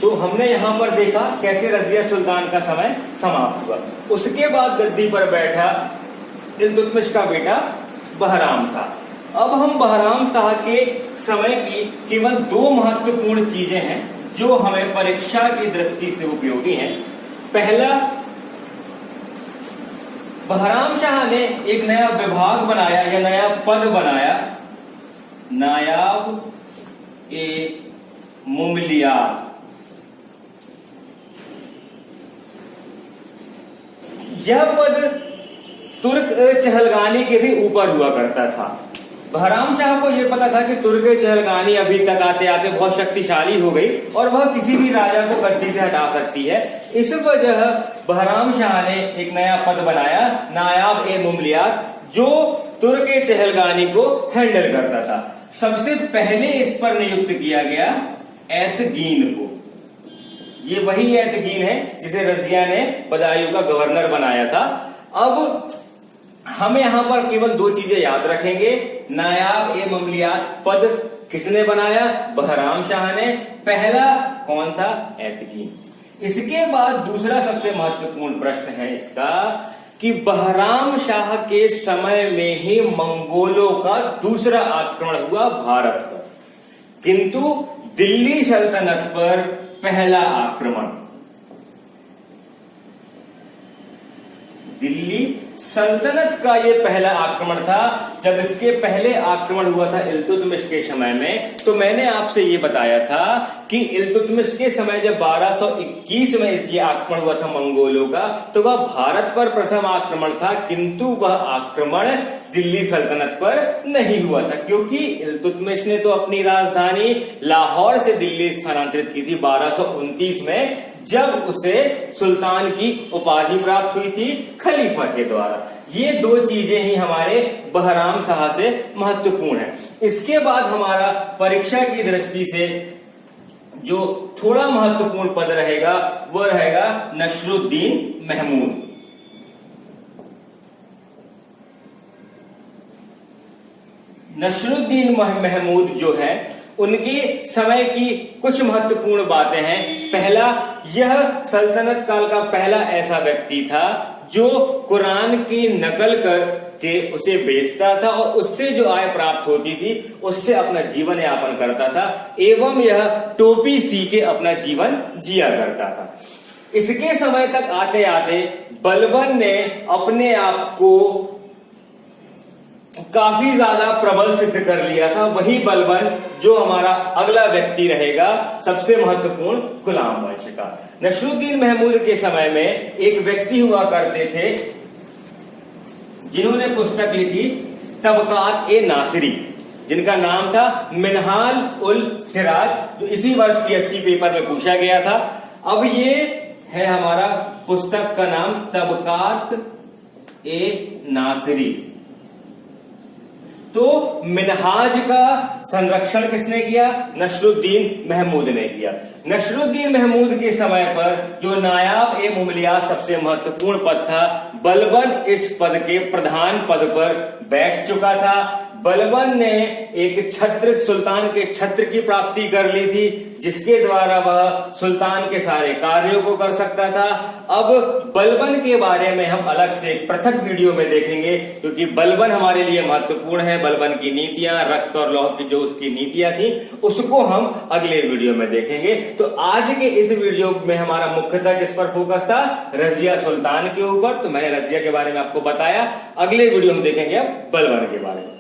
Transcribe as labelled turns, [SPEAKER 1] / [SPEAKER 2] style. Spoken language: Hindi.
[SPEAKER 1] तो हमने यहाँ पर देखा कैसे रजिया सुल्तान का समय समाप्त हुआ। उसके बाद गद्दी पर बैठा इल्तुतमिश का बेटा बहराम शाह। अब हम बहराम शाह के समय की केवल दो महत्वपूर्ण चीजें हैं जो हमें परीक्षा की दृष्टि से उपयोगी हैं। पहला, बहराम शाह ने एक नया विभाग बनाया या नया पद बनाया, नायाब ए मुमलियात। यह पद तुर्क चहलगानी के भी ऊपर हुआ करता था। बहराम शाह को यह पता था कि तुर्क चहलगानी अभी तक आते आते बहुत शक्तिशाली हो गई और वह किसी भी राजा को गद्दी से हटा सकती है। इस वजह बहराम शाह ने एक नया पद बनाया, नायाब ए मुमलियात, जो तुर्क चहलगानी को हैंडल करता था। सबसे पहले इस पर नियुक्त किया गया एतगीन को। ये वही एतगीन है जिसे रजिया ने बदायूं का गवर्नर बनाया था। अब हम यहां पर केवल दो चीजें याद रखेंगे। नायाब ए मुमलियात पद किसने बनाया? बहराम शाह ने। पहला कौन था? एतगीन। इसके बाद दूसरा सबसे महत्वपूर्ण प्रश्न है इसका कि बहराम शाह के समय में ही मंगोलों का दूसरा आक्रमण हुआ भारत पर, किंतु दिल्ली सल्तनत पर पहला आक्रमण। दिल्ली सल्तनत का ये पहला आक्रमण था। जब इसके पहले आक्रमण हुआ था इल्तुतमिश के समय में, तो मैंने आपसे ये बताया था कि इल्तुतमिश के समय जब 1221 में ये आक्रमण हुआ था मंगोलों का, तो वह भारत पर प्रथम आक्रमण था, किंतु वह आक्रमण दिल्ली सल्तनत पर नहीं हुआ था, क्योंकि इल्तुतमिश ने तो अपनी राजधानी लाहौर से दिल्ली स्थानांतरित की थी 1229 में, जब उसे सुल्तान की उपाधि प्राप्त हुई थी खलीफा के द्वारा। ये दो चीजें ही हमारे बहराम शाह से महत्वपूर्ण है। इसके बाद हमारा परीक्षा की दृष्टि से जो थोड़ा महत्वपूर्ण पद रहेगा वो रहेगा नसरुद्दीन महमूद। नसरुद्दीन महमूद जो है, उनके समय की कुछ महत्वपूर्ण बातें हैं। पहला, यह सल्तनत काल का पहला ऐसा व्यक्ति था जो कुरान की नकल करके उसे बेचता था और उससे जो आय प्राप्त होती थी उससे अपना जीवन यापन करता था, एवं यह टोपी सी के अपना जीवन जिया करता था। इसके समय तक आते आते बलबन ने अपने आप को काफी ज्यादा प्रबल सिद्ध कर लिया था। वही बलबन जो हमारा अगला व्यक्ति रहेगा सबसे महत्वपूर्ण गुलाम वंश का। नसरुद्दीन महमूद के समय में एक व्यक्ति हुआ करते थे जिन्होंने पुस्तक लिखी तबकात ए नासिरी, जिनका नाम था मिनहाल उल सिराज, जो इसी वर्ष PSC पेपर में पूछा गया था। अब ये है हमारा पुस्तक का नाम तबकात ए नासिरी। तो मिनहाज का संरक्षण किसने किया? नसरुद्दीन महमूद ने किया। नसरुद्दीन महमूद के समय पर जो नायाब ए मुमलियात सबसे महत्वपूर्ण पद था, बलबन इस पद के प्रधान पद पर बैठ चुका था। बलबन ने एक छत्र, सुल्तान के छत्र की प्राप्ति कर ली थी, जिसके द्वारा वह सुल्तान के सारे कार्यों को कर सकता था। अब बलबन के बारे में हम अलग से एक पृथक वीडियो में देखेंगे, क्योंकि बलबन हमारे लिए महत्वपूर्ण है। बलबन की नीतियां, रक्त और लौह की जो उसकी नीतियां थी, उसको हम अगले वीडियो में देखेंगे। तो आज के इस वीडियो में हमारा मुख्यतः किस पर फोकस था? रजिया सुल्तान के ऊपर। तो मैंने रजिया के बारे में आपको बताया। अगले वीडियो में देखेंगे अब बलबन के बारे में।